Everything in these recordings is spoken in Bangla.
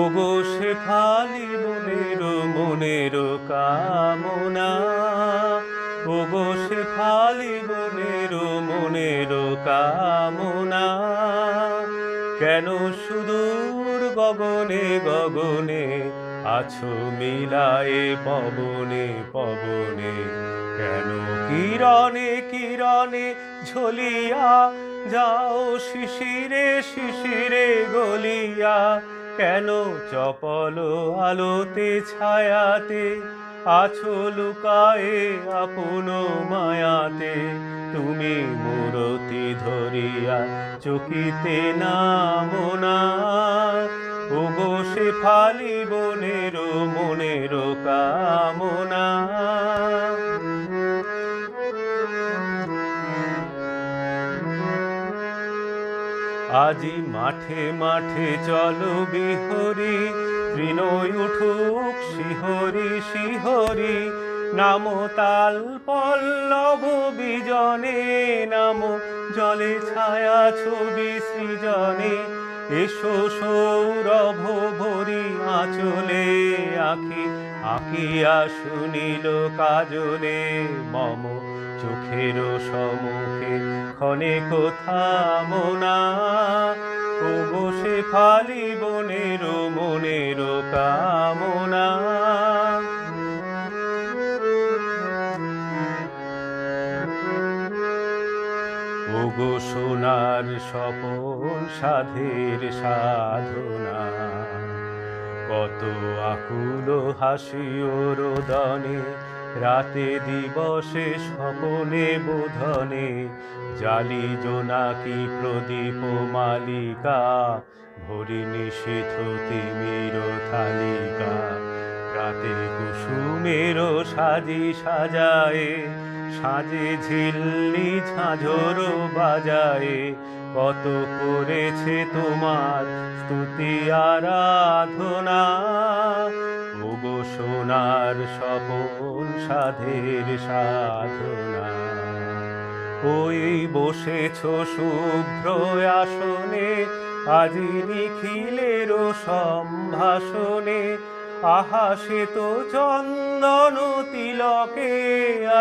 ওগো শেফালি মনের কামনা, ওগো শেফালি মনের কামনা, কেন সুদূর গগনে গগনে আছো মিলায়ে পবনে পবনে, কেন কিরণে কিরণে ঝলিয়া যাও শিশিরে শিশিরে গলিয়া, কেন চপল আলোতে ছায়াতে আছো লুকায়ে আপন মায়াতে, তুমি মূরতি ধরিয়া চকিতে নামো না, ওগো শেফালি মনের কামনা। আজি মাঠে মাঠে চলো বিহরি, তৃণয় উঠুক শিহরি শিহরি, নামো তাল পল্লব বিজনে, নামো জলে ছায়া ছবি সৃজনে, এসো সৌরভ ভরি আঁচলে আঁকি আঁকিয়া শুনিল কাজলে, মম চোখের সম্মুখে ক্ষণে থামো না, ওগো শেফালি মনের কামনা। ওগো সোনার স্বপন সাধের সাধনা, কত আকুল হাসি ও রোদনে, রাতে দিবসে স্বপনে বোধনে, জালি জোনাকি প্রদীপ মালিকা, ভরি নিশীথ তিমির থালিকা, রাতে কুসুমের সাজি সাজায়ে, সাজে ঝিল্লি ঝাঁঝর বাজায়ে, কত করেছে তোমার স্তুতি আরাধনা, ওগো সোনার স্বপন সাধের সাধনা। ওই বসেছ শুভ্র আসনে, আজি নিখিলের সম্ভাষণে, আহা সে তো চন্দন তিলকে,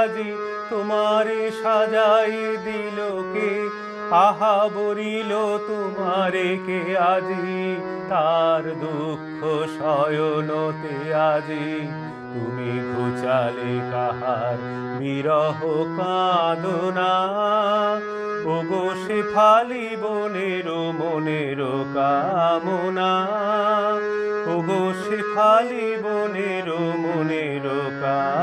আজি তোমারে সাজাই দিল কে, আহা বরিল তোমারে কে আজি, তার দুঃখ শয়নতে আজি, তুমি ঘুচালে কাহার বিরহ কাঁদনা, ওগো শেফালি মনের কামনা, ওগো শেফালি মনের কামনা।